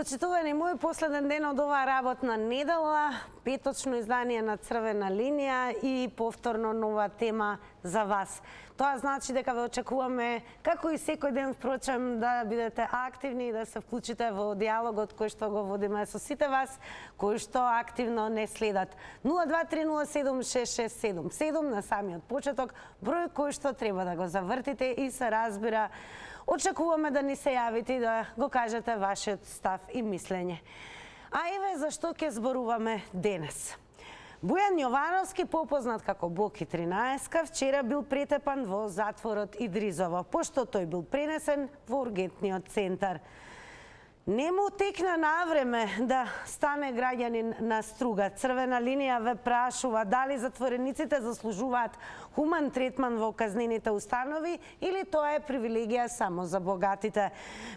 Почитувани мој, последен ден од оваа работна недела, петочно издание на Црвена линија и повторно нова тема за вас. Тоа значи дека ве очекуваме, како и секој ден, впрочем, да бидете активни и да се вклучите во диалогот кој што го водиме со сите вас, кои што активно не следат. 023076677 на самиот почеток, број кој што треба да го завртите и се разбира. Очекуваме да ни се јавите и да го кажете вашиот став и мислење. А еве зашто ќе зборуваме денес. Бојан Јовановски, попознат како Боки 13, вчера бил претепан во затворот Идризово, пошто тој бил пренесен во ургентниот центар. Не му текна навреме да стане граѓанин на Струга. Црвена линија ве прашува дали затворениците заслужуваат хуман третман во казнените установи или тоа е привилегија само за богатите.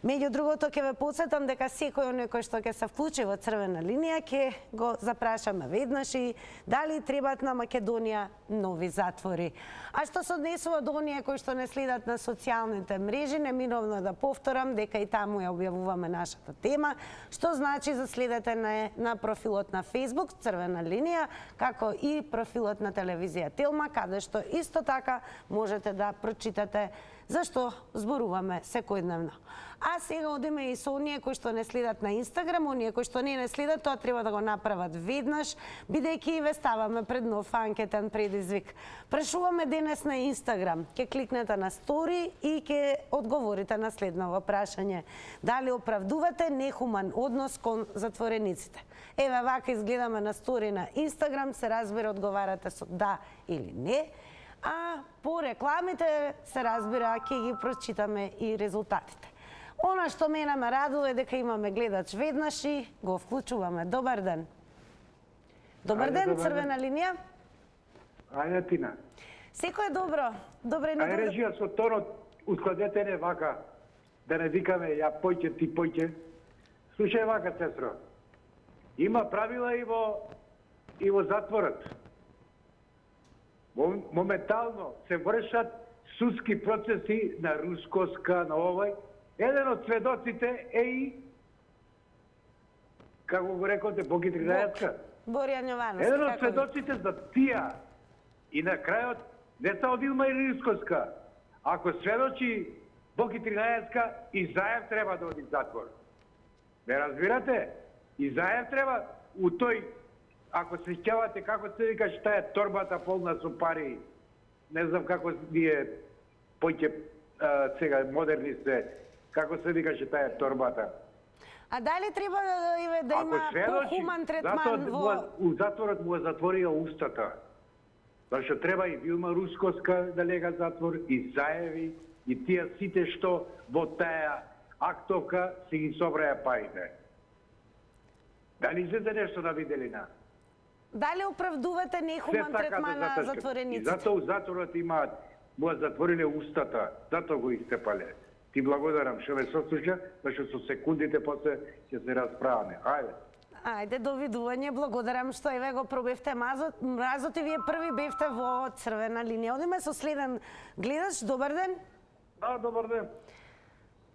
Меѓу другото, ќе ве потсетам дека секој оној кој што ќе се вклучи во Црвена линија ќе го запрашаме веднаш и дали требаат на Македонија нови затвори. А што се однесува до оние кои што не следат на социјалните мрежи, неминовно да повторам дека и таму ја објавуваме нашата тема, што значи да следете на профилот на Facebook Црвена линија, како и профилот на телевизија Телма, каде што исто така можете да прочитате зашто зборуваме секојдневно. А сега одиме и со оние кои што не следат на Инстаграм, оние кои што не следат, тоа треба да го направат веднаш, бидејќи ве ставаме пред нов анкетен предизвик. Прашуваме денес на Инстаграм, ќе кликнете на стори и ќе одговорите на следново прашање. Дали оправдувате нехуман однос кон затворениците? Еве вака изгледаме на стори на Инстаграм, се разбира одговарате со да или не, а по рекламите се разбира ќе ги прочитаме и резултатите. Она што мене ме радува е дека имаме гледач веднаш и го вклучуваме. Добар ден. Добар ден, Црвена линија. Ајде, Тина. Секој е добро. Добре ни Ајде, режија со тонот, ускладете не вака, да не викаме ја појќе, ти појќе. Слушај вака, сестро. Има правила и во затворот. Моментално се вршат судски процеси на Рускоска, на овој. Еден од сведоците е и, како го рекоте, Боки 13. Боријан Јовановски. Еден од сведоците за тија и на крајот не се од Илма и Рускоска. Ако сведочи Боки 13, Изаев треба да оди в затвор. Не разбирате? Изаев треба у тој, ако се сеќавате како се викаше таа торбата полна со пари, не знам како ние поќе сега модерни се, како се викаше таа торбата. А дали треба да има похуман третман во... У затворот му затворија устата. Зашто треба и Вилма Рускоска да лега затвор, и Заеви, и тие сите што во таа актовка си ги собраја парите. Дали излезе нешто на виделина? Дали оправдувате нехуман третман на затворениците? Зато у затворот имаат, му затвориле устата, зато го истепале. Ти благодарам што ме сослуша, зашто со секундите после ќе се расправаме. Ајде. Ајде, довидување, благодарам што еве го пробивте мразот и вие први бевте во Црвена линија. Одиме со следен гледач, добар ден. Да, добар ден.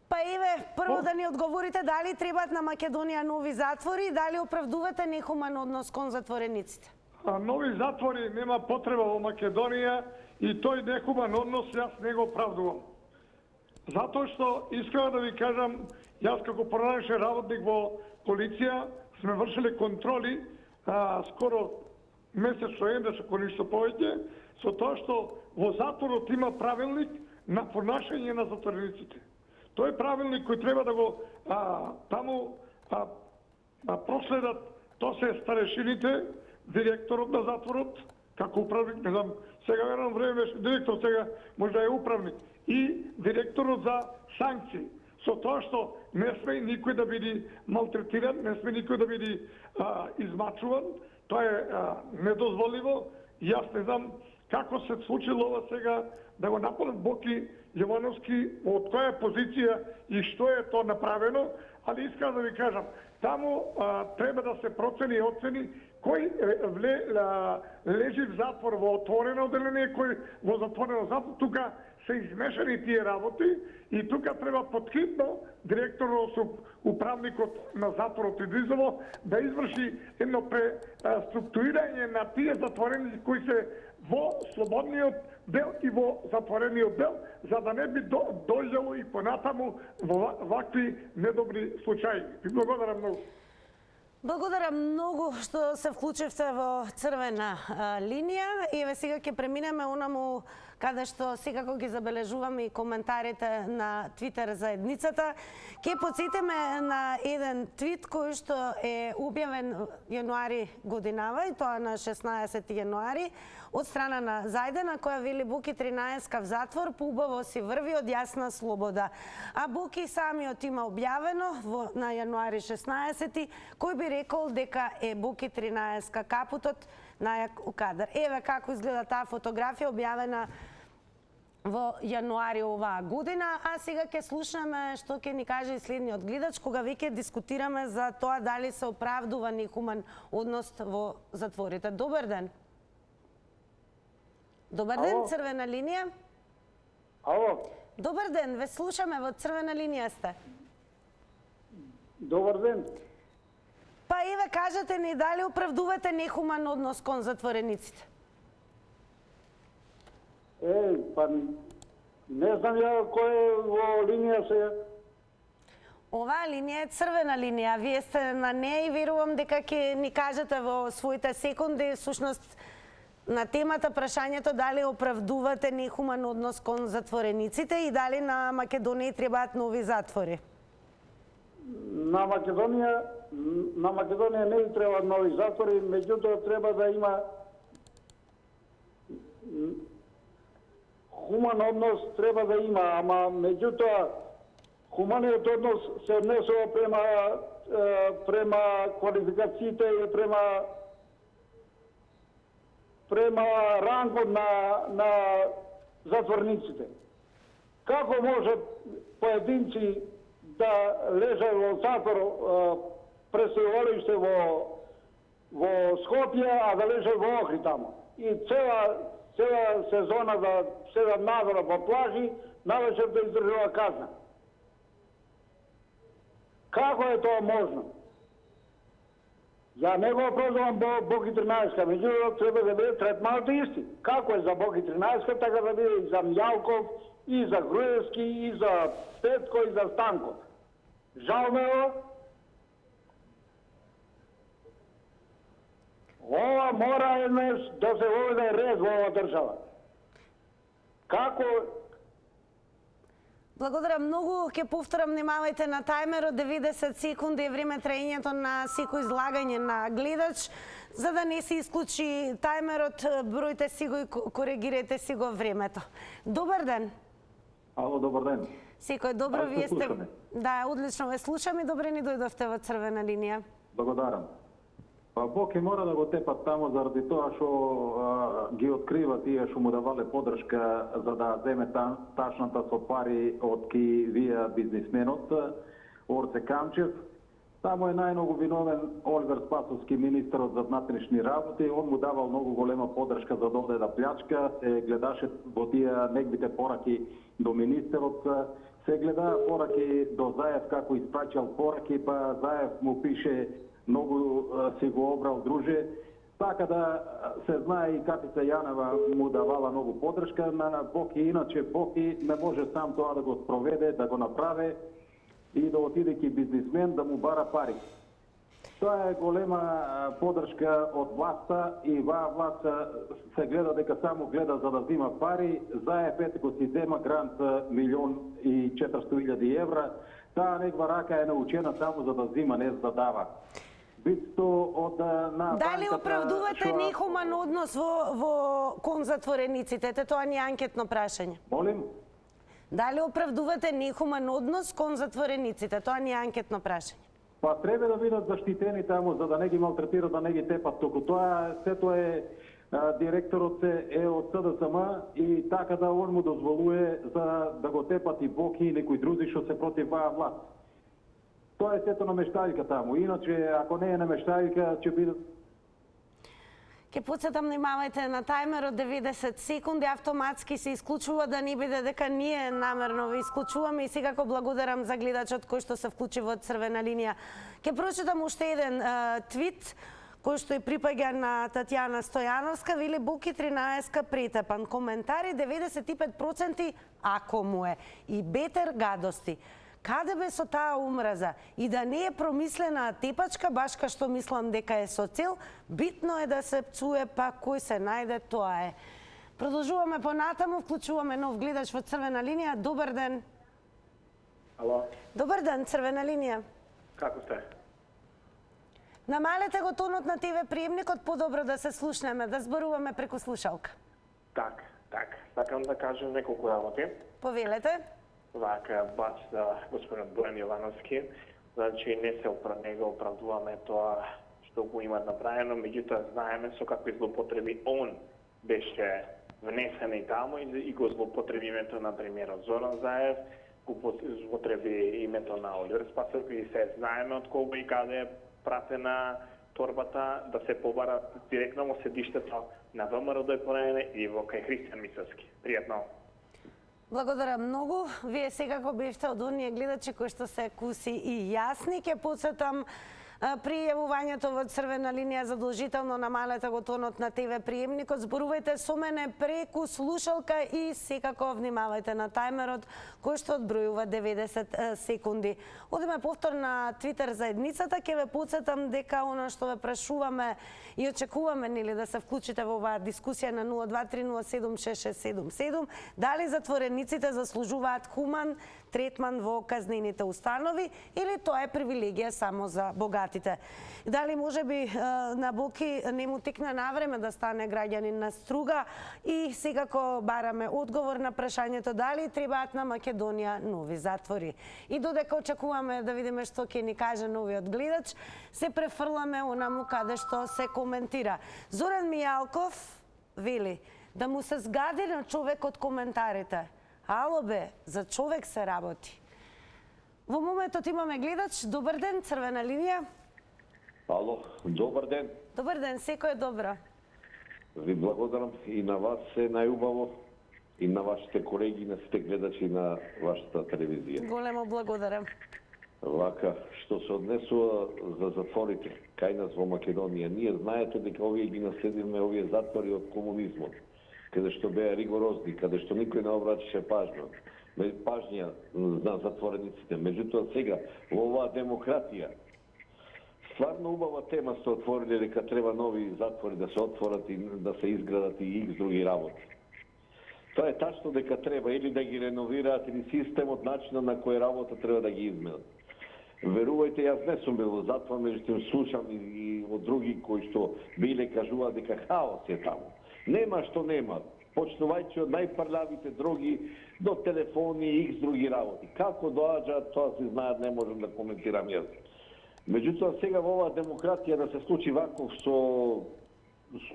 Па еве, прво да ни одговорите дали требаат на Македонија нови затвори и дали оправдувате нехуман однос кон затворениците? Нови затвори нема потреба во Македонија и тој нехуман однос јас не го оправдувам. Затоа што, искрено да ви кажам, јас како поранешен работник во полиција сме вршиле контроли скоро месечно еднаш, ако ништо повеќе, со тоа што во затворот има правилник на понашање на затворениците. Тој правилник кој треба да го таму проследат, тоа се старешините, директорот на затворот, како управник, не знам, сега верам време беше директор, сега може да е управник, и директорот за санкции. Со тоа што не сме никој да биде малтретиран, не сме никој да биде измачуван, тоа е недозволиво. Јас не знам како се случило ова сега да го нападат Боки Јовановски, од која позиција и што е тоа направено, ali искрено да ви кажам, таму треба да се процени и оцени кој лежи в затвор во отворено оделение, кој во затворено затвор. Тука се измешани тие работи и тука треба подхитно директорот со управникот на затворот Идризово да изврши едно преструктурирање на тие затворени кои се во слободниот дел и во затворениот дел, за да не би дојдело и понатаму во вакви недобри случаи. Ви благодарам многу. Благодарам многу што се вклучивте во црвена линија. Еве сега ќе преминеме онаму каде што секако ги забележуваме и коментарите на Твитер заедницата. Ќе потсетиме на еден твит кој што е објавен јануари годинава, и тоа на 16 јануари, од страна на Зајдена, која вели Боки 13 в затвор, поубаво си врви од јасна слобода. А Боки самиот има објавено на јануари 16 кој би рекол дека е Боки 13 капутот најак у кадар. Еве како изгледа таа фотографија објавена во јануари оваа година, а сега ќе слушаме што ќе ни каже и следниот гледач, кога веќе дискутираме за тоа дали се оправдува нехуман однос во затворите. Добар ден. Добар ден, Ало. црвена линија. Ало, Добар ден, ве слушаме, во црвена линија сте. добар ден. Па еве кажете ни дали оправдувате нехуман однос кон затворениците? Па не знам ја кој е во линија сега. Оваа линија е црвена линија, вие сте на неја и верувам дека ќе ни кажете во своите секунди всушност на темата прашањето дали оправдувате нехуман однос кон затворениците и дали на Македонија требаат нови затвори. На Македонија не и треба нови затвори, меѓутоа треба да има хуман однос, треба да има, ама меѓутоа хуманиот однос се однесува према квалификациите и према рангот на затворниците. Како може поединци да лежат во затвор престојалиште во Скопје, а да лежат во Охрид таму. И цела сезона да седат надвор по плажи, навечер да издржува казна. Како е тоа можно? Ја не го оправдувам Боки 13, меѓутоа треба да биде третманот исти. Како е за Боки 13, така да биде и за Мјалков, и за Груевски, и за Петко, и за Станков. Жал ме ова. Ова мора еднаш да се воведе ред во оваа држава. Како? Благодарам многу, ќе повторам, внимавајте на тајмерот, 90 секунди е време траењето на секој излагање на гледач, за да не се исклучи тајмерот, бројте си го и коригирайте си го времето. Добар ден. Ало, добар ден. Секој добро, Ајде, вие сте... слушаме. Да, одлично ве слушам и добре ни дојдовте во црвена линија. Благодарам. Па Боки мора да го тепат таму заради тоа што ги открива тие што му давале подршка за да земе тачната со пари од вија бизнисменот Орце Камчев. Таму е најмногу виновен Оливер Спасовски, министерот за внатрешни работи. Он му давал многу голема подршка за да оде да плячка. Се гледаше во тие неговите пораки до министерот. Се гледа пораки до Заев како испраќал пораки, па Заев му пише многу си го обрал друже. Така да се знае и Капица Јанева му давала многу подршка на Боки, иначе Боки не може сам тоа да го спроведе, да го направи и да отидејќи бизнисмен да му бара пари. Тоа е голема подршка од власта и ваа власт се гледа дека само гледа за да зима пари. Заев етко си зема грант 1.400.000 евра. Таа негова рака е научена само за да зима, не за да дава. Битто од на Дали банката, оправдувате што- нехуман однос во кон затворениците? Тоа не е анкетно прашање. Молим? Дали оправдувате нехуман однос кон затворениците? Тоа не е анкетно прашање. Па треба да бидат заштитени таму за да не ги малтретират, да не ги тепат. Току тоа сето е директорот е од СДСМ и така да он му дозволува за да го тепат и Боки и некои други што се против ваа власт. Тоа е сето намештајка таму. Иначе ако не е намештајка ќе бидат. Ке подсетам, внимавајте на тајмерот 90 секунди, автоматски се исклучува, да не биде дека ние намерно ви исклучуваме, и секако благодарам за гледачот кој што се вклучи во црвена линија. Ке прочитам уште еден твит кој што и припаѓа на Татјана Стојановска, вели Боки 13 претепан, коментари 95% ако му е, и бетер гадости. Каде бе со таа умраза? И да не е промислена тепачка, баш ка што мислам дека е со цел, битно е да се пцуе, па кој се најде, тоа е. Продолжуваме понатаму, вклучуваме нов гледач во црвена линија. Добар ден. Ало. Добар ден, црвена линија. Како сте? Намалете го тонот на ТВ приемникот, подобро да се слушнеме, да зборуваме преку слушалка. Так. Сакам да кажем неколку работи. Повелете. Вака, баш за господин Бојан Јовановски, значи не се него оправдуваме тоа што го има направено, меѓутоа знаеме со какви злоупотреби он беше внесен и таму и го злоупотреби името на премиерот Зоран Заев, го злоупотреби името на Оливер Спасов и се знаеме од кого и каде е пратена торбата да се побара директно во седиштето на ВМРО ДПН и во кај Христијан Мицевски. Пријатно. Благодарам многу. Вие секако бевте од оние гледачи кои што се куси и јасни. Ке подсетам, при јавувањето во црвена линија задолжително намалете го тонот на ТВ приемникот, зборувајте со мене преку слушалка и секако внимавајте на тајмерот кој што одбројува 90 секунди. Одиме повтор на Твитер заедницата, ке ве подсетам дека она што ве прашуваме и очекуваме нели да се вклучите во оваа дискусија на 0230766777, дали затворениците заслужуваат хуман третман во казнените установи или тоа е привилегија само за богатите. Дали можеби на Боки не му текна навреме да стане граѓанин на Струга, и секако бараме одговор на прашањето дали требаат на Македонија нови затвори. И додека очекуваме да видиме што ќе ни каже новиот гледач, се префрламе онаму каде што се коментира. Зоран Мијалков вели да му се згади на човекот коментарите. Ало бе, за човек се работи. Во моментот имаме гледач. Добар ден, црвена линија. Ало, добар ден. Добар ден, секој е добро. Ви благодарам и на вас е најубаво, и на вашите колеги, на сите гледачи на вашата телевизија. Големо благодарам. Вака, што се однесува за затворите кај нас во Македонија, ние знаете дека овие ги наследивме овие затвори од комунизмот, каде што беа ригорозни, каде што никој не обрачаше пажња на затворениците. Меѓутоа сега, во оваа демократија, стварно убава тема сте отворили дека треба нови затвори да се отворат и да се изградат и икс други работи. Тоа е тачно дека треба или да ги реновираат, или системот, начинот на кој работа треба да ги изменат. Верувајте, јас не сум бил во затвор, меѓутоа слушам и од други кои што биле кажуваат дека хаос е таму. Нема што нема. Почнувајќи од најпрлавите други до телефони и икс други работи. Како доаѓаат, тоа се знаат, не можам да коментирам јас. Меѓутоа сега во оваа демократија да се случи ваков со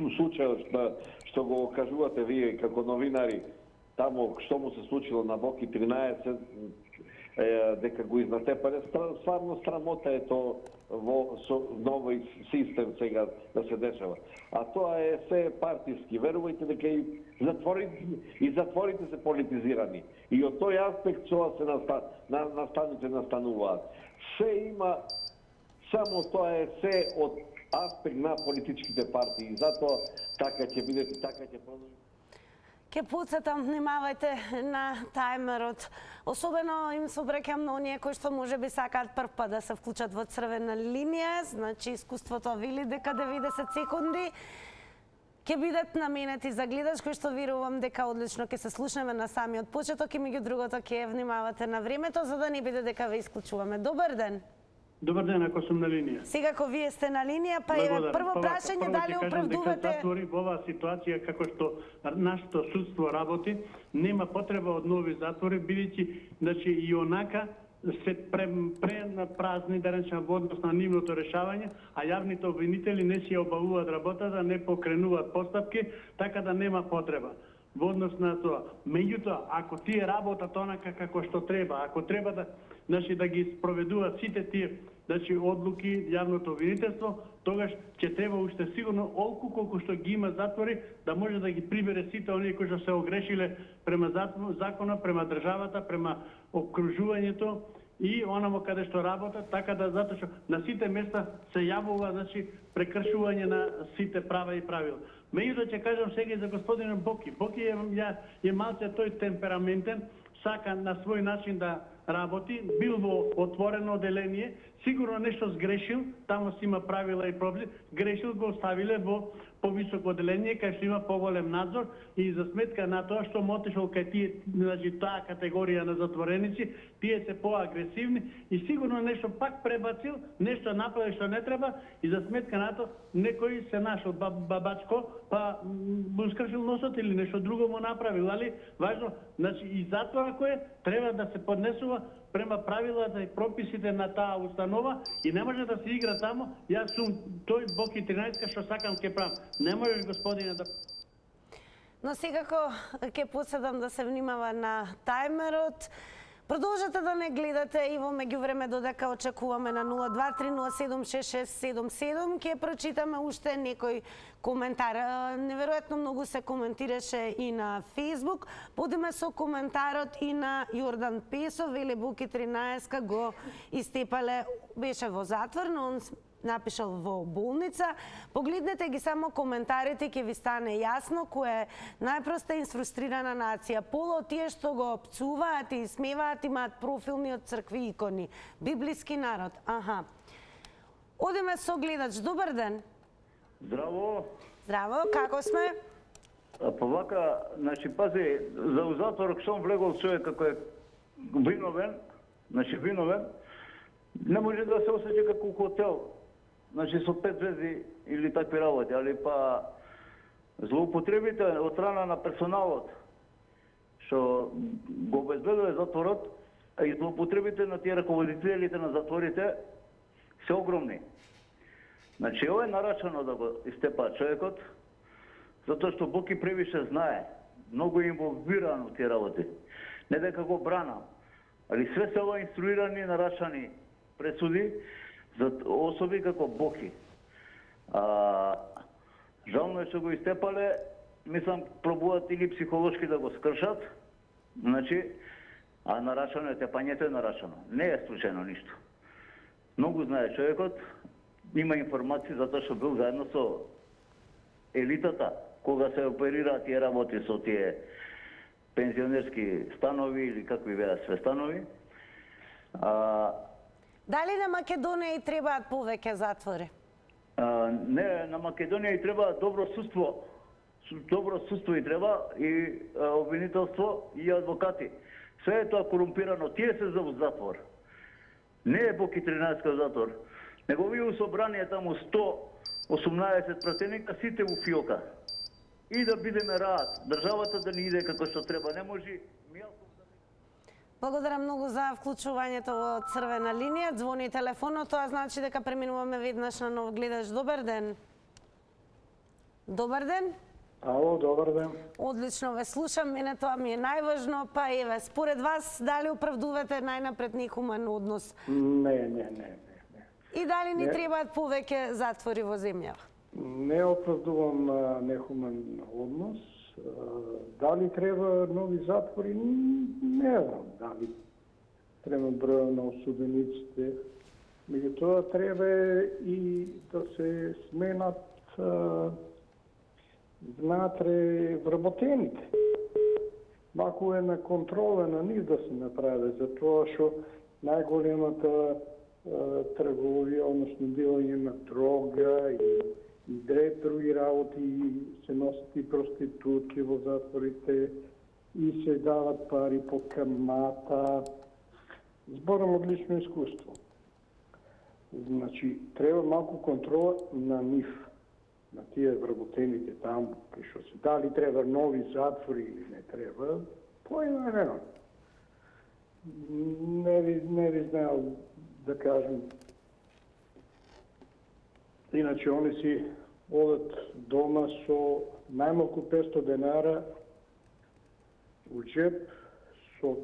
случајот што го кажувате вие како новинари, таму што му се случило на Боки 13, дека го изнатепале, стварно срамота е тоа во со новој систем сега да се дешава. А тоа е се партиски. Верувајте дека и затворите се политизирани. И од тој аспект тоа се настануваат. Се има, само тоа е се од аспект на политичките партии. И затоа така ќе биде и така ќе продолжи. Ке подсетам, внимавајте на тајмерот. Особено им се обраќам на оние кои што можеби сакаат прв пат да се вклучат во црвена линија. Значи, искуството вели дека 90 секунди ќе бидат наменети за гледач, кој што верувам дека одлично ќе се слушнеме на самиот почеток и меѓу другото ќе внимавате на времето, за да не биде дека ве исклучуваме. Добар ден. Добар ден, ако сум на линија. Секако вие сте на линија, па е прво прашање дали оправдувате... Затвори во оваа ситуација како што нашето судство работи, нема потреба од нови затвори, бидејќи значи и онака се празни, да речем, во однос на нивното решавање, а јавните обвинители не си обавуваат работата, не покренуваат постапки, така да нема потреба во однос на тоа. Меѓутоа, ако тие работат онака како што треба, ако треба да, значи, да ги спроведуваат сите тие значи одлуки јавното обвинителство, тогаш ќе треба уште сигурно олку колку што ги има затвори да може да ги прибере сите оние кои што се огрешиле према закона, према државата, према окружувањето и онамо каде што работат, така да затоа што на сите места се јавува значи прекршување на сите права и правила. Меѓутоа ќе кажам сега и за господинот Боки. Боки е малце тој темпераментен, сака на свој начин да работи, бил во отворено оделение, сигурно нешто сгрешил, таму си има правила и прописи, грешил го оставиле во повисоко оделение, кај што има поголем надзор и за сметка на тоа што мотешол кај тие, значи таа категорија на затвореници, тие се поагресивни и сигурно нешто пак пребацил, нешто направи што не треба и за сметка на тоа некој се нашол бабачко, па му скршил носот или нешто друго му направил, али важно, значи и затвора кој треба да се поднесува према правилата и прописите на таа установа и не може да се игра тамо. Јас сум тој Боки 13 што сакам ке правам. Не можеш, господине, да... Но секако ќе посетам да се внимава на тајмерот. Продолжете да не гледате и во меѓувреме додека очекуваме на 0230766677 ќе прочитаме уште некој коментар. Неверојатно многу се коментираше и на Facebook. Подиме со коментарот и на Јордан Песов, вели Боки 13 го истепале, беше во затвор, но он напишал во болница. Погледнете ги само коментарите, ќе ви стане јасно која е најпроста изфрустрирана нација. Пола од тие што го пцуваат и смеваат имаат профилни од цркви икони. Библиски народ. Аха. Одиме со гледач. Добар ден. Здраво. Здраво, како сме? Па вака, значи пази, за затвор што влегол човек како е виновен, значи виновен, не може да се осеќа како хотел. Значи со 5 звезди или такви работи, али па злоупотребите од страна на персоналот што го обезбедува затворот, а и злоупотребите на тие раководителите на затворите се огромни. Значи ова е нарачано да го истепа човекот, затоа што Боки превише знае, многу е инволвиран во тие работи. Не дека го брана, али све се ова инструирани, нарачани пресуди за особи како Боки. Жално е што го истепале, мислам, пробуват или психолошки да го скршат, значи, а нарачано е, тепањето е нарачано. Не е случајно ништо. Многу знае човекот, има информации затоа што бил заедно со елитата, кога се оперираат тие работи со тие пензионерски станови или какви беа све станови. Дали на Македонија и требаат повеќе затвори? Не, на Македонија и треба добро судство. Добро судство и треба и обвинителство и адвокати. Све е тоа корумпирано, тие се за затвор. Не е Боки 13 затвор. Негови собрание таму 118 пратеника, сите во фиока. И да бидеме раат, државата да ни иде како што треба, не може. Благодарам многу за вклучувањето во црвена линија. Звони телефонот, тоа значи дека преминуваме веднаш на нов гледач. Добар ден. Добар ден. Ало, добар ден. Одлично ве слушам, мене тоа ми е најважно, па еве, според вас дали оправдувате најнапред нехуман однос? Не. И дали ни требаат повеќе затвори во земјава? Не оправдувам нехуман однос. Дали треба нови затвори? Не знам. Дали треба броја на осудениците? Меѓутоа треба и да се сменат внатре вработените. Мако е на контрола на нив да се направи, затоа што најголемата трговија, односно делање на дрога и други работи, се носат и проститутки во затворите и се дават пари по камата. Зборам од лично искуство. Значи, треба малку контрола на нив, на тие вработените таму, кај што се дали треба нови затвори или не треба, поименно. Не ви знаел да кажем. Иначе они си одат дома со најмалку 500 денара у джеп, со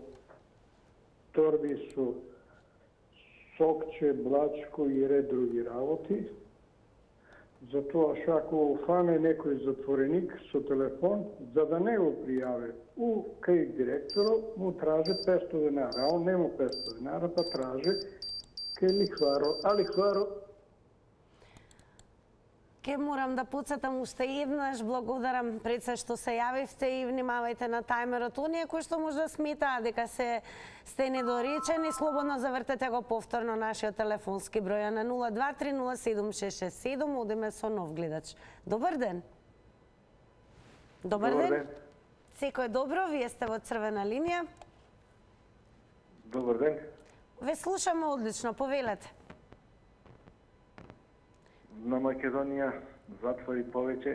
торби, Сокче, Блачко и ред други работи. Затоа што ако фане некој затвореник со телефон, за да не го пријаве кај директорот, му траже 500 денара, а он нема 500 денара, па траже кај лихваро, а лихваро. Ке морам да подсетам уште еднаш, благодарам пред се што се јавивте и внимавајте на тајмерот. Оние кои што може да сметаат дека сте недоречени, слободно завртете го повторно нашиот телефонски број на 023076667. Одиме со нов гледач. Добар ден. Добар ден. Секој добро, вие сте во црвена линија. Добар ден. Ве слушаме одлично, повелете. На Македонија затвори повеќе.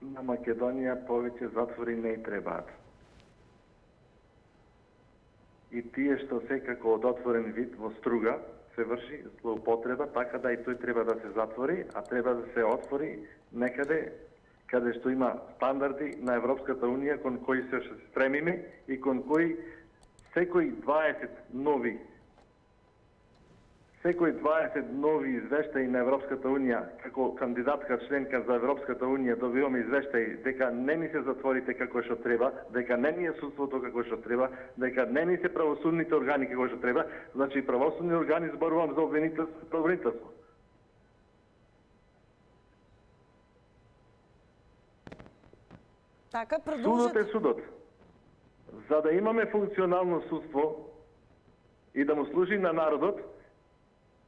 На Македонија повеќе затвори не и требаат. И тие што секако од отворен вид во струга се врши злоупотреба, така да и тој треба да се затвори, а треба да се отвори некаде каде што има стандарди на Европската Унија кон кои се стремиме и кон кои секој 20 нови извештаи на Европската Унија, како кандидатка членка за Европската Унија, добиваме извештаи дека не ни се затворите како што треба, дека не ни е судството како што треба, дека не ни се правосудните органи како што треба, значи правосудни органи зборувам за обвинителство. Така, Судот продолжете. е судот. За да имаме функционално судство и да му служи на народот,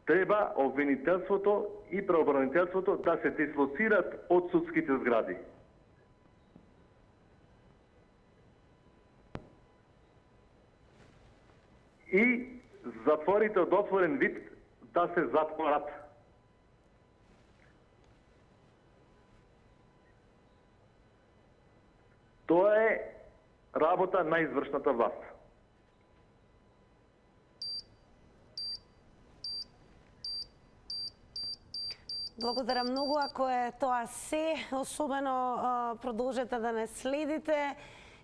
треба обвинителството и правобранителството да се дислоцират од судските згради. И затворите од отворен вид да се затворат. Тоа е работа на извршната власт. Благодарам многу. Ако е тоа се, особено продолжете да не следите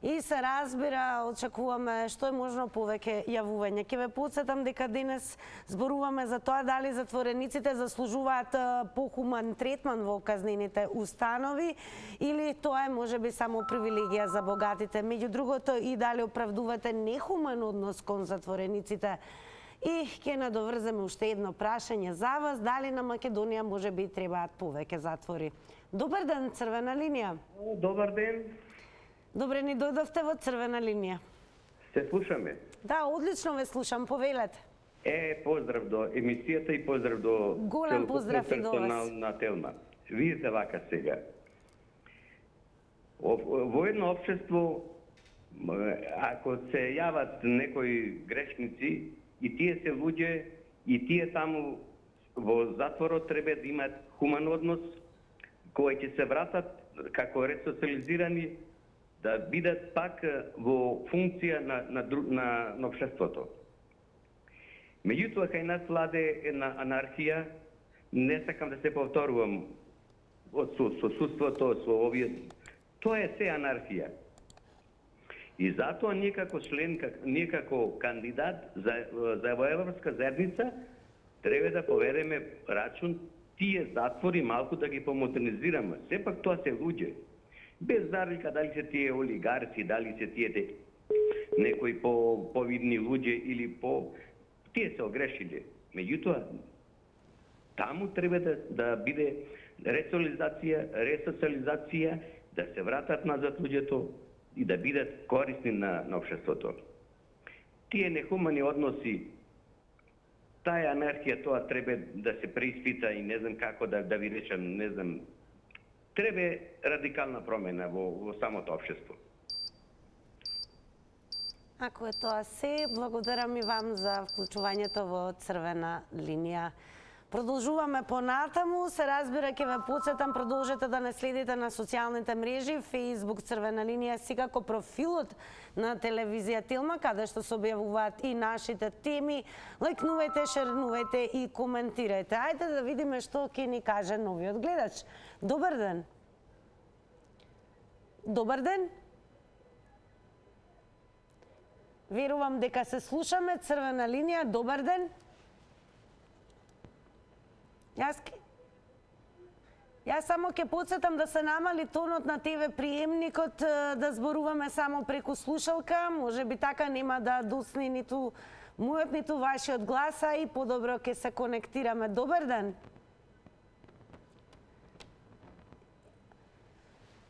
и се разбира, очекуваме што е можно повеќе јавување. Ќе ве подсетам дека денес зборуваме за тоа дали затворениците заслужуваат похуман третман во казнените установи или тоа е можеби само привилегија за богатите. Меѓу другото и дали оправдувате нехуман однос кон затворениците. И ќе надоврземе уште едно прашање за вас, дали на Македонија може би требаат повеќе затвори. Добар ден, црвена линија. Добар ден. Добре ни дојдовте во црвена линија. Се слушаме. Да, одлично ве слушам, повелете. Поздрав до емисијата и поздрав до Голем поздрав и до вас. персонал на Телма. Видите вака сега. Во едно општество, ако се јават некои грешници, и тие се луѓе, и тие таму во затворот треба да имат хуман однос, кои ќе се вратат како ресоциализирани, да бидат пак во функција на општеството. Меѓутоа, кај нас владе една анархија, не сакам да се повторувам со судството, со овие, тоа е се анархија. И затоа ние како член, ние како кандидат за Европска заедница треба да поведеме рачун тие затвори малку да ги помодернизираме. Сепак тоа се луѓе. Без разлика дали се тие олигарци, дали се тие некои повидни луѓе или тие се огрешиле. Меѓутоа, таму треба да биде ресоциализација, да се вратат назад луѓето и да бидат корисни на општеството. Тие нехумани односи, таа анархија, тоа треба да се преиспита и не знам како да ви речам, не знам. Треба радикална промена во самото општество. Ако е тоа се, благодарам и вам за вклучувањето во црвена линија. Продолжуваме понатаму, се разбира, ќе ве подсетам, продолжете да не следите на социјалните мрежи, Facebook црвена линија, секако профилот на телевизија Телма, каде што се објавуваат и нашите теми. Лајкнувајте, шернувајте и коментирајте. Ајде да видиме што ќе ни каже новиот гледач. Добар ден. Добар ден. Верувам дека се слушаме, црвена линија, добар ден. Јас само ќе подсетам да се намали тонот на ТВ приемникот, да зборуваме само преку слушалка, може би така нема да досни ниту мојот, ниту вашиот глас, а и подобро ќе се конектираме. Добар ден.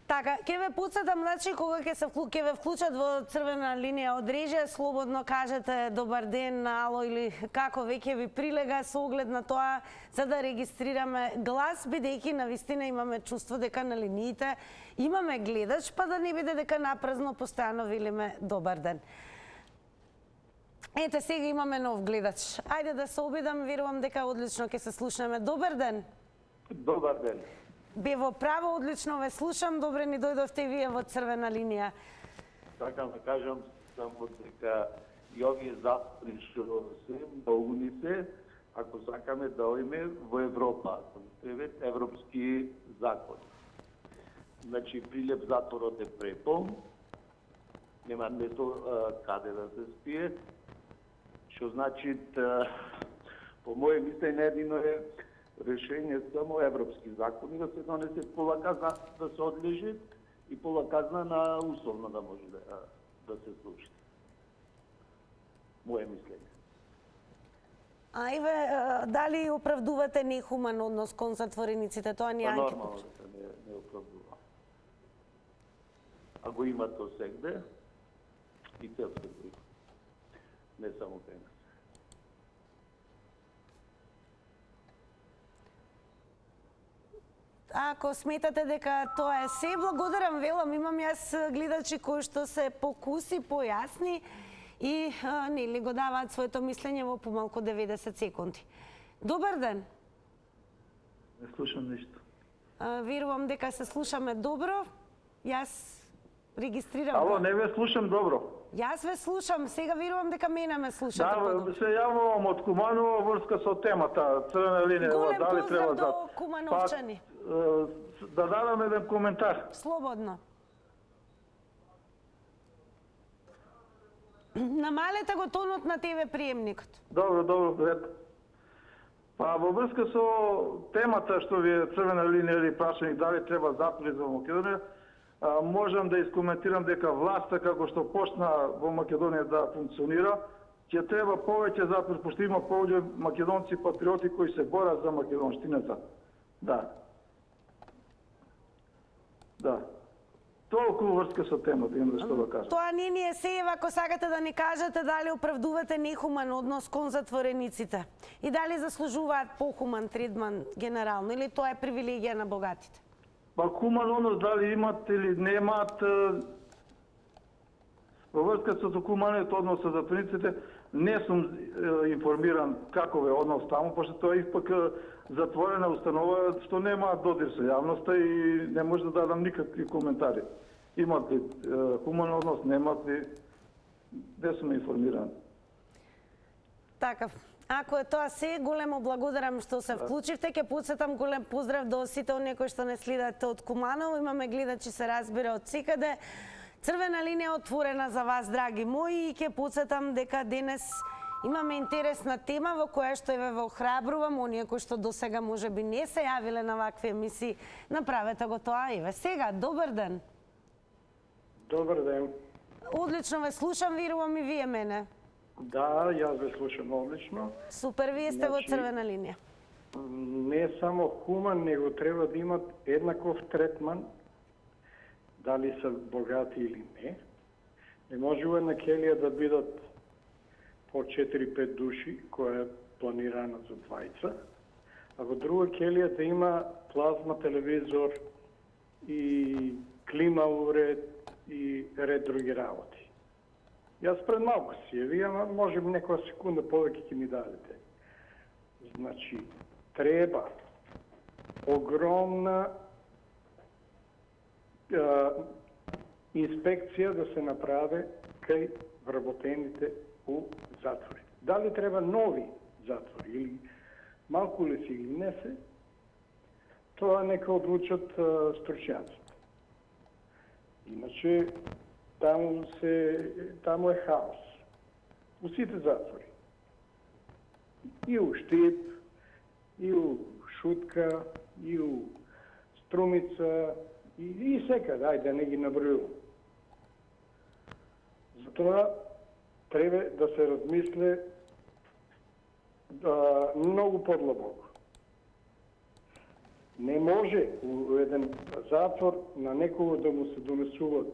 Така, ќе ве подсетам, значи, кога ќе ве вклучат во црвена линија од режија, слободно кажете добар ден, ало или како веќе ви прилега со оглед на тоа, за да регистрираме глас, бидејќи навистина имаме чувство дека на линиите имаме гледач, па да не биде дека напразно постојано велиме добар ден. Ете, сега имаме нов гледач. Ајде да се обидам, верувам дека одлично ќе се слушнеме. Добар ден. Добар ден. Бе во право, одлично ве слушам, добре ни дојдовте и вие во црвена линија. Сакам да кажам само дека и овие запори што се науни се, ако сакаме да оиме во Европа, девет европски закони. Значи, Прилеп затворот е препон, нема место каде да се спие, што значи, по моје мислење, едино е решение само европски закони да се донесе пола казна да се одлежи и пола казна на условно да може да се слуши. Моje мислење. А Иве, дали оправдувате нехуман однос кон затворениците? Тоа ни Анки Нормално да се не оправдува. А го има то сегде и цел се го има. Не само кај нас. Ако сметате дека тоа е се, благодарам, велам, имам јас гледачи кои што се покуси, појасни и нели го даваат своето мислење во помалку 90 секунди. Добар ден. Не слушам ништо. Верувам дека се слушаме добро. Јас регистрирам. Ало, не ве слушам добро. Јас ве слушам, сега верувам дека мене ме слушате подобро. Да, се јавувам од Куманово врска со темата црвена линија. Голем дали поздрав треба до кумановчани. Да дадам еден коментар. Слободно. Намалете го тонот на ТВ приемникот. Добро, ред. Па во врска со темата што ви е црвена линија или прашање дали треба затвори за Македонија, можам да искоментирам дека власта како што почна во Македонија да функционира, ќе треба повеќе затвор, пошто има повеќе македонци патриоти кои се борат за македонштината. Да. Толку врска со темата имам што да кажам. Тоа не ни е сеева, ако сакате да ни кажете дали оправдувате нехуман однос кон затворениците и дали заслужуваат похуман третман генерално или тоа е привилегија на богатите? Па хуман однос дали имат или немаат, во врска со хуманиот однос со затворениците не сум информиран каков е однос таму, пошто тоа испак затворена установа што нема додир со јавноста и не може да дадам никакви коментари. Имат ли хуман однос, немат ли, не сум информиран. Така, ако е тоа се, големо благодарам што се вклучивте. Ќе подсетам голем поздрав до сите оние кои што не следате од Куманово. Имаме гледачи, се разбира, од секаде. Црвена линија е отворена за вас, драги мои, и ќе подсетам дека денес имаме интересна тема во која што ве охрабрувам, оние кои што досега можеби не се јавиле на вакви емисии, направете го тоа. Еве сега, добар ден. Добар ден. Одлично ве слушам, верувам и вие мене. Да, јас ве слушам одлично. Супер, вие сте во црвена линија. Не само хуман, него треба да имат еднаков третман, дали се богати или не. Не може во една келија да бидат по 4-5 души, која е планирана за двајца, а во друга келија да има плазма телевизор и клима уред и ред други работи. Јас пред малку си јавијам, може би некоја секунда повеќе ќе ми дадете. Значи, треба огромна инспекција да се направи кај вработените у затвори. Дали треба нови затвори или малку ли си или не се, тоа нека одлучат стручњаците. Иначе, таму е хаос. У сите затвори. И у Штип, и у Шутка, и у Струмица, и секаде, ајде да не ги набројувам. Затоа треба да се размисле многу подлабоко. Не може у еден затвор на некого да му се донесуваат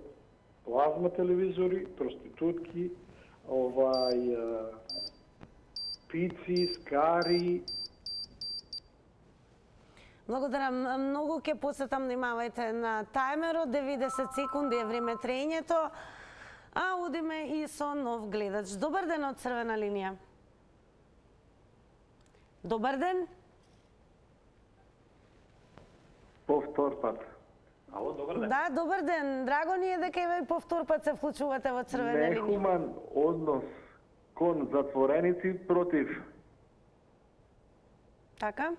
плазма телевизори, проститутки, пици, скари. Благодарам многу, ќе посетам, внимавајте на тајмерот, 90 секунди е време трењето, а одиме и со нов гледач. Добар ден од Црвена линија. Добар ден. Повтор пат. Ало, добар ден. Да, добар ден. Драго ни е дека и повтор пат се вклучувате во Црвена линија. Нехуман однос кон затвореници против. Така?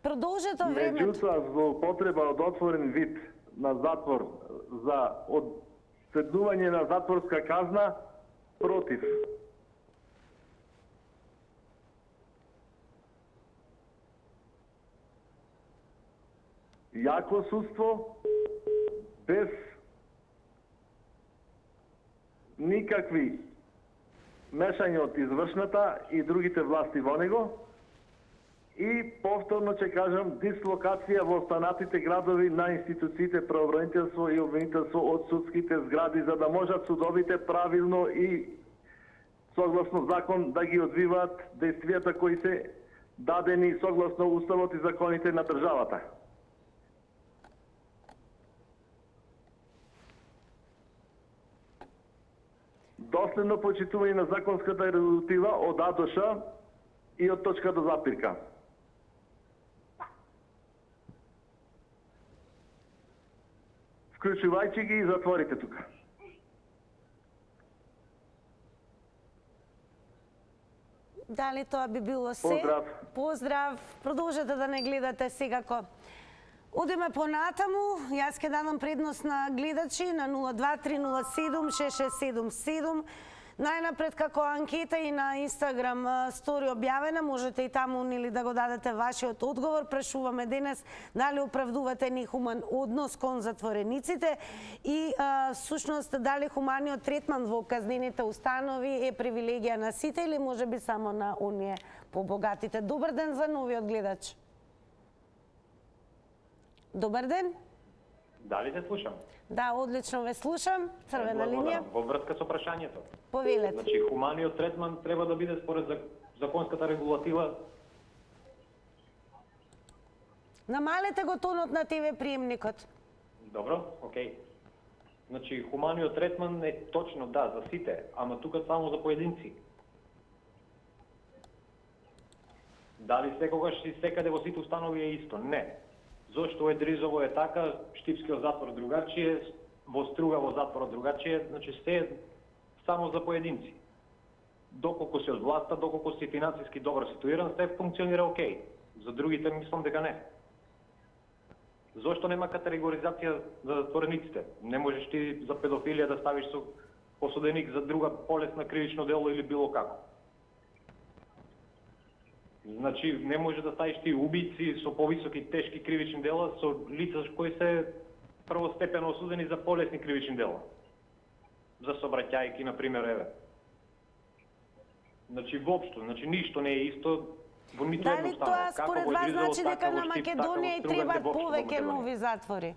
Продолжете времето. Меѓутоа, злоупотреба од отворен вид на затвор за одседнување на затворска казна против. Јако судство, без никакви мешања од извршната и другите власти во него, и повторно ќе кажам, дислокација во останатите градови на институциите правобранителство и обвинителство од судските згради, за да можат судовите правилно и согласно закон да ги одвиваат действијата кои се дадени согласно уставот и законите на државата. Доследно почитување на законската регулатива од А до Ш и од точка до запирка. Вклучувајќи ги и затворите тука. Дали тоа би било се? Поздрав. Поздрав. Продолжете да не гледате секако. Одиме понатаму, јас ќе дадам предност на гледачи на 023076677. Најнапред како анкета и на Инстаграм стори објавена, можете и таму нели да го дадете вашиот одговор. Прашуваме денес дали оправдувате нехуман однос кон затворениците и всушност дали хуманиот третман во казнените установи е привилегија на сите или можеби само на оние побогатите. Добар ден за новиот гледач. Добар ден. Дали те слушам? Да, одлично ве слушам. Црвена линија. Во врска со прашањето. Повелете. Значи, хуманиот третман треба да биде според законската регулатива. Намалете го тонот на ТВ приемникот. Добро, окей. Значи, хуманиот третман е точно, да, за сите, ама тука само за поединци. Дали секогаш и секаде во сите установи е исто? Не. Зошто Едризово е така, Штипскиот затвор другачие, во Стругаво затворот другачие, значи се е само за поединци. Доколку се од власта, доколку си финансиски добро ситуиран, се функционира окей. За другите мислам дека не. Зошто нема категоризација за затворениците? Не можеш ти за педофилија да ставиш со осуденик за друга полесна кривично дело или било како. Значи, не може да ставиш ти убици со повисоки тешки кривични дела со лица кои се првостепено осудени за полесни кривични дела. За собраќајки, например, еве. Значи, воопшто, значи ништо не е исто во ниту едно станало. Дали тоа според вас значи дека на Македонија и требаат повеќе нови затвори?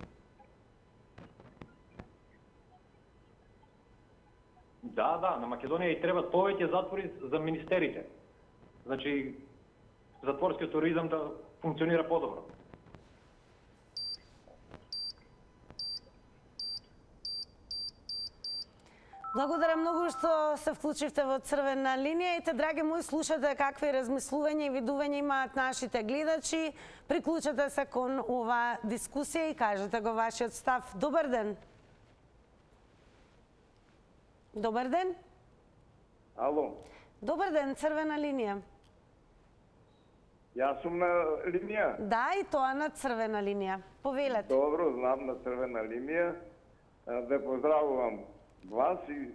Да, на Македонија и требаат повеќе затвори за министерите. Значи, затворскиот туризам да функционира подобро. Благодарам многу што се вклучивте во Црвена линија. Ете, драги мои, слушате какви размислувања и видувања имаат нашите гледачи. Приклучете се кон оваа дискусија и кажете го вашиот став. Добар ден. Добар ден. Ало. Добар ден, Црвена линија. Јас сум на линија. Да, и тоа на Црвена линија. Повелете. Добро, знам на Црвена линија. Ве поздравувам вас и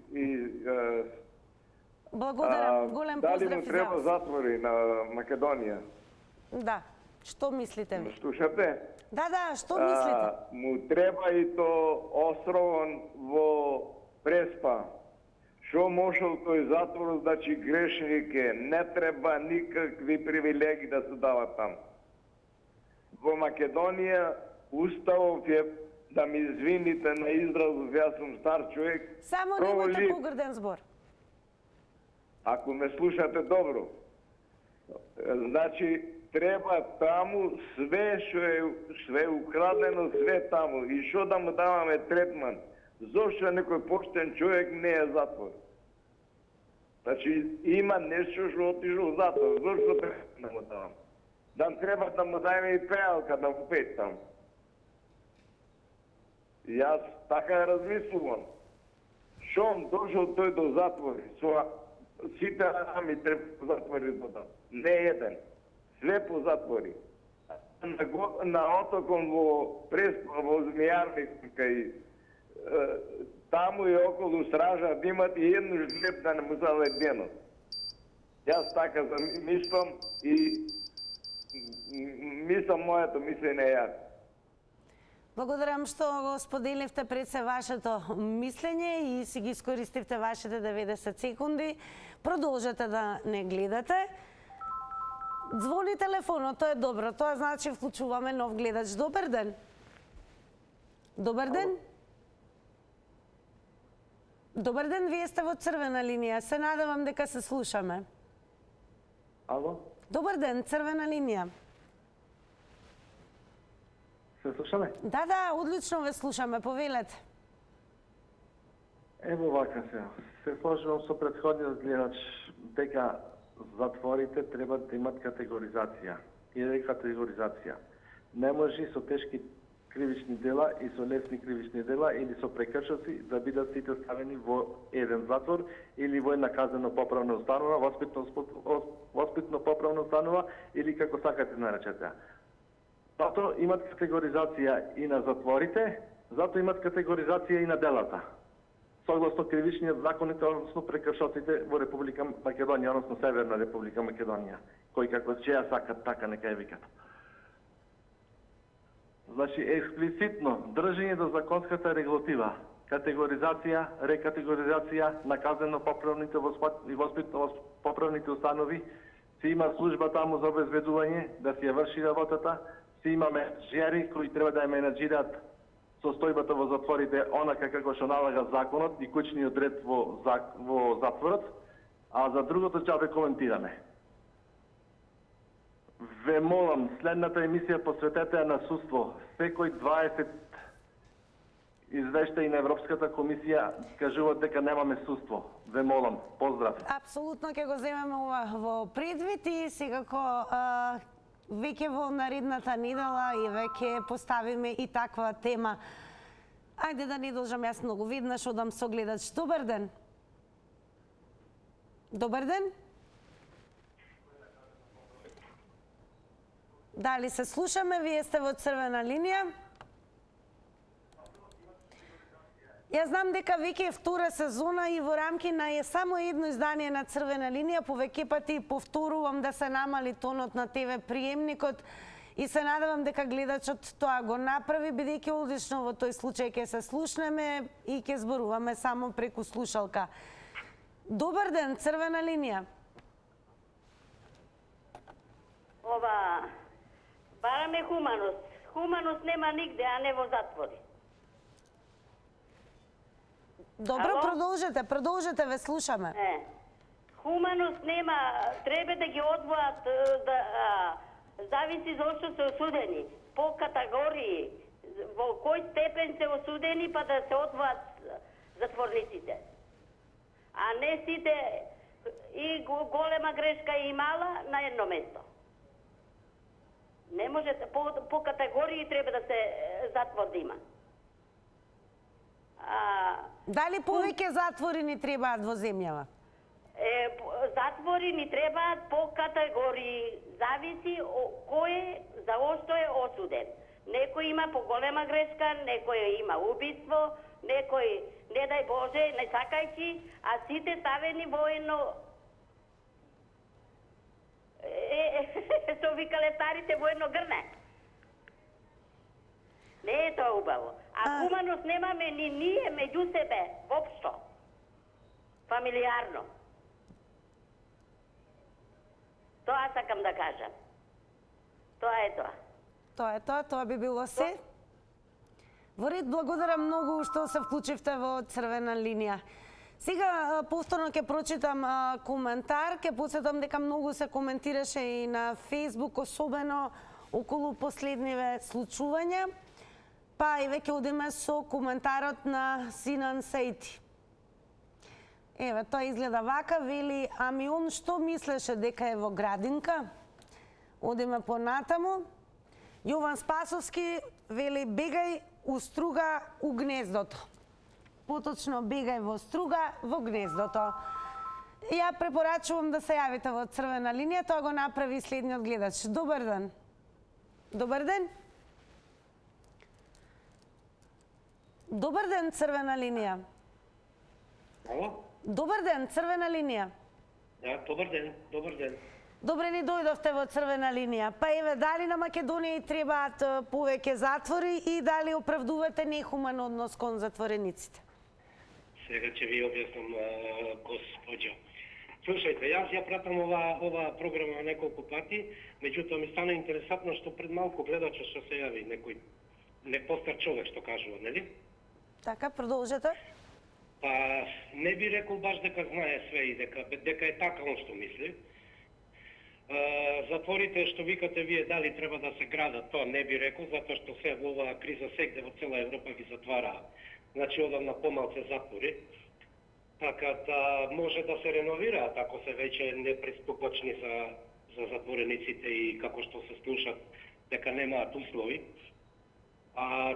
Благодарам. Голем Дали поздрав му и за треба вас. затвори на Македонија? Да. Што мислите ви? Слушате? Да, што мислите? Му треба и то островон во Преспа. Шо можел тој затвор, значи грешнике, не треба никакви привилегии да се дават там. Во Македонија уставов е, да ми извините на изразов, јас сум стар човек. Само немојте погрден збор. Ако ме слушате добро, значи треба таму све што е украдено, све таму. И што да му даваме третман? Зошто некој поштен човек не е затвор? Значи има нешто што отишло в затвор. Зошто треба да му давам? Да треба да му дајме и пеалка да му пее таму. Јас така размислувам. Шом дошол тој до затвори, со сите рами треба затвори до там. Не еден. Све по затвори. На отокон во Преспа, во Змијарник, кај таму и околу стража да имат и едно жлеб да не му заведено. Јас така мислам и мислам моето мислење јас. Благодарам што го споделивте пред се вашето мислење и си ги искористивте вашите 90 секунди. Продолжете да не гледате. Звони телефонот, тоа е добро. Тоа значи вклучуваме нов гледач. Добар ден. Добар ден. Добар ден, вие сте во црвена линија. Се надевам дека се слушаме. Ало? Добар ден, црвена линија. Се слушаме? Да, одлично ве слушаме. Повелете. Ево вака се сложувам со претходниот гледач дека затворите треба да имат категоризација. И рекатегоризација. Не може со тешки кривични дела и со лесни кривични дела или со прекршоци да бидат сите ставени во еден затвор или во една казнено-поправна установа, воспитно-поправна установа или како сакате наречете. Зато имат категоризација и на затворите, зато имат категоризација и на делата. Согласно кривичниот законите, односно прекршоците во Република Македонија, односно Северна Република Македонија, кои како чеја сакат, така нека ја викат. Значи, експлицитно држање до законската регулатива, категоризација, рекатегоризација на казнено-поправните и воспитно-поправните установи, се има служба таму за обезбедување да се ја врши работата, се има менеджери кои треба да ја менеджираат состојбата во затворите онака како што налага законот и куќниот ред во затворот, а за другото ќе ве коментираме. Ве молам, следната емисија посветете на судство. Секој 20 извештаи на Европската комисија кажуваат дека немаме судство. Ве молам, поздрав. Апсолутно ќе го земеме ова во предвид и секако веќе во наредната недела и веќе поставиме и таква тема. Ајде да не должам јас многу, веднаш одам со гледач. Добар ден. Добар ден. Дали се слушаме? Вие сте во црвена линија. Јас знам дека веќе е втора сезона и во рамки на само едно издание на Црвена линија, повеќе пати повторувам да се намали тонот на ТВ приемникот и се надевам дека гледачот тоа го направи, бидејќи одлично во тој случај ќе се слушнеме и ќе зборуваме само преку слушалка. Добар ден, Црвена линија. Бараме хуманост. Хуманост нема нигде, а не во затвори. Добро, продолжете, ве слушаме. Хуманост нема, треба да ги одвоат, зависи зашто се осудени, по категории, во кој степен се осудени, па да се одвоат затворниците. А не сите и голема грешка и мала на едно место. Не може, по категории треба да се затвор да има. Дали повеќе затвори ни требаат во земјава? Затвори ни требаат по категории. Зависи кој за што е осуден. Некој има поголема грешка, некој има убиство, некој, не дај Боже, не сакајќи, а сите ставени во едно... Што викале старите, во едно грне. Не е тоа убаво. А хуманост немаме ни ние меѓу себе, вопшто. Фамилиарно. Тоа сакам да кажам. Тоа е тоа. Тоа е тоа, тоа би било се. Во ред, благодарам многу што се вклучивте во Црвена линија. Сега повторно ќе прочитам коментар, ќе потсетам дека многу се коментираше и на Facebook, особено околу последниве случувања. Па и веќе одиме со коментарот на Синан Сејти. Еве, тоа изгледа вака, вели, ами он што мислеше дека е во градинка? Одиме понатаму. Јован Спасовски вели, бегај у струга у гнездото. Поточно, бегај во струга во гнездото. Ја препорачувам да се јавите во Црвена линија, тоа го направи следниот гледач. Добар ден. Добар ден. Добар ден, Црвена линија. Ало? Добар ден, Црвена линија. Да, добар ден, добар ден. Добре ни дојдовте во Црвена линија. Па еве, дали на Македонија требаат повеќе затвори и дали оправдувате нехуман однос кон затворениците? Сега ќе ви објаснам, госпоđo. Слушајте, јас ја пратам ова програма неколку пати, меѓутоа ми стана интересантно што пред малку гледача што се јави некој постар човек што кажува, нели? Така, продолжете. Па не би рекол баш дека знае све и дека е така он што мисли. Затворите што викате вие дали треба да се градат, тоа не би рекол, затоа што се во оваа криза сегде во цела Европа ги затвараа. Значи одам на помалце затвори. Така да може да се реновираат ако се веќе неприступачни за затворениците и како што се слушат дека немаат услови.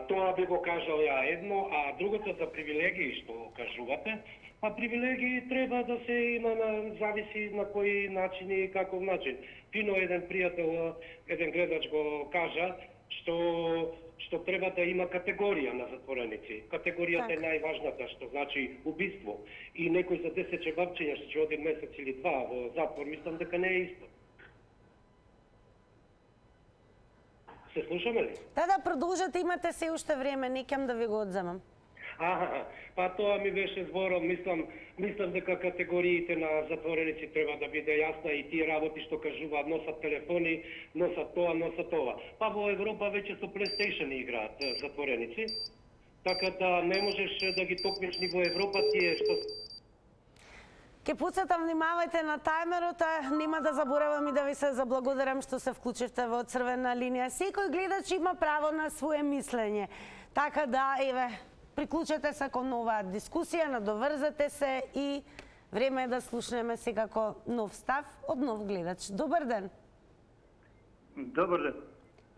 Тоа би го кажал ја едно, а другото за привилегии што кажувате, привилегии треба да се има зависи на кој начин и каков начин. Фино еден пријател, еден гледач го кажа што треба да има категорија на затвореници. Категоријата е најважната, што значи убиство. И некој за 10 чевапчиња што ќе оди месец или два во затвор, мислам дека не е исто. Се слушаме ли? Да, продолжете, имате се уште време, не ќе да ви го одземам. Па тоа ми беше збором, мислам дека категориите на затвореници треба да биде јасна и тие работи што кажуваат, носат телефони, носат тоа, носат ова. Па во Европа веќе со PlayStation играат затвореници, така да не можеш да ги токнеш ни во Европа тие што... Ке потсетам, внимавајте на тајмерот, нема да заборавам и да ви се заблагодарам што се вклучивте во Црвена линија. Секој гледач има право на свое мислење, така да, еве, приклучете се кон оваа дискусија, надоврзете се и време е да слушнеме секако нов став од нов гледач. Добар ден. Добар ден.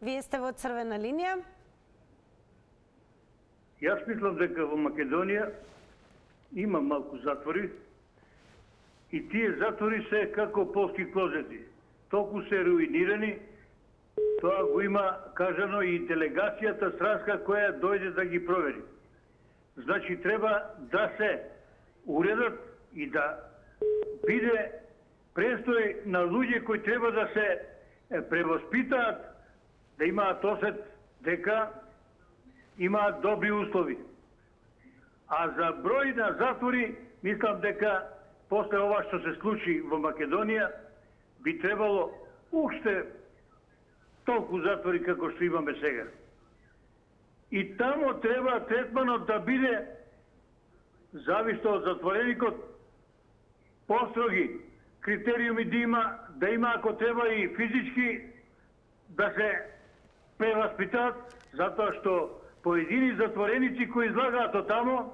Вие сте во Црвена линија. Јас мислам дека во Македонија има малку затвори и тие затвори се како полски клозети. Толку се руинирани, тоа го има кажано и делегацијата странска која дојде да ги провери. Значи треба да се уредат и да биде престој на луѓе кои треба да се превоспитаат, да имаат осет дека имаат добри услови. А за број на затвори, мислам дека после ова што се случи во Македонија, би требало уште толку затвори како што имаме сега. И тамо треба третманот да биде, зависно од затвореникот, построги критериуми да има ако треба и физички да се преваспитаат, затоа што поедини затвореници кои излагаат од тамо,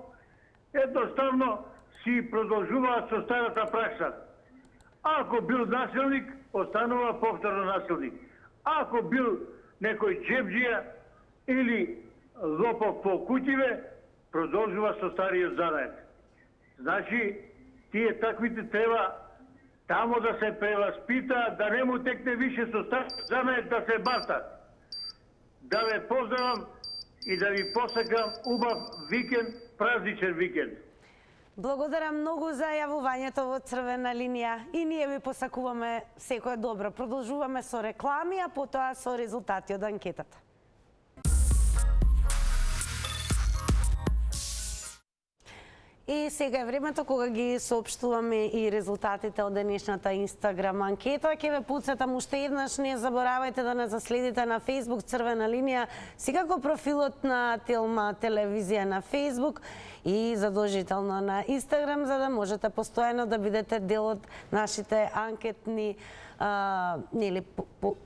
едноставно си продолжуваат со старата пракса. Ако бил насилник, останува повторно насилник. Ако бил некој джебџија или лопов по куќиве, продолжува со стариот занает. Значи, тие таквите треба тамо да се преваспита, да не му текне више со стариот занает да се барта. Да ве поздравам и да ви посакам убав викенд празничен викенд. Благодарам многу за јавувањето во Црвена линија и ние ви посакуваме секое добро. Продолжуваме со реклами, а потоа со резултати од анкетата. И сега е времето кога ги соопштуваме и резултатите од денешната Инстаграм анкета. Ќе ве потсетам уште еднаш, не заборавајте да не заследите на Facebook Црвена линија, секако профилот на Телма телевизија на Facebook и задолжително на Инстаграм, за да можете постојано да бидете дел од нашите анкетни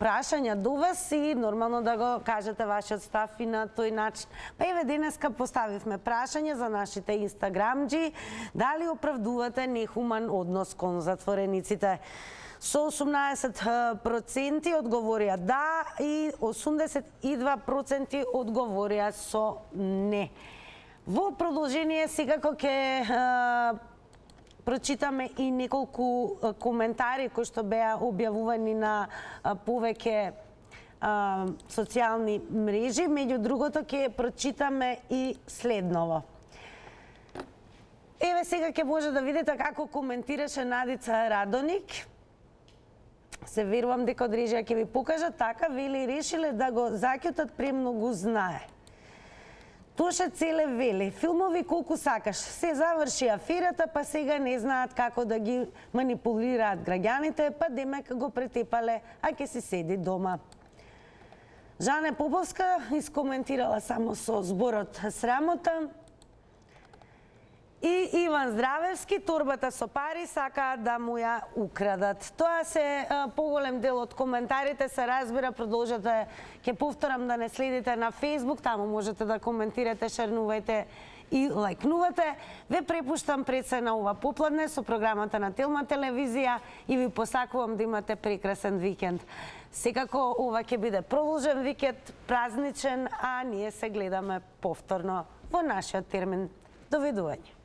прашања до вас и нормално да го кажете вашиот став и на тој начин. Па еве денеска поставивме прашање за нашите инстаграмџи, дали оправдувате нехуман однос кон затворениците. Со 18% одговорија да и 82% одговорија со не. Во продолжение секако ќе прочитаме и неколку коментари кои што беа објавувани на повеќе социјални мрежи. Меѓу другото ќе прочитаме и следново. Еве сега ќе може да видите како коментираше Надица Радоник. Се верувам дека од режија ќе ви покажа, така вели решиле да го заќутат премногу знае. Тоше Целе вели, филмови колку сакаш, се заврши аферата, па сега не знаат како да ги манипулираат граѓаните, па демек го претепале, а ќе си седи дома. Жане Поповска искоментирала само со зборот срамота. И Иван Здравевски, торбата со пари сакаат да му ја украдат. Тоа се поголем дел од коментарите, се разбира, продолжете, ќе повторам да не следите на Facebook, таму можете да коментирате, шернувајте и лајкнувате. Ве препуштам пред се на ова попладне со програмата на Телма телевизија и ви посакувам да имате прекрасен викенд. Секако ова ќе биде продолжен викенд, празничен, а ние се гледаме повторно во нашиот термин. Довидување.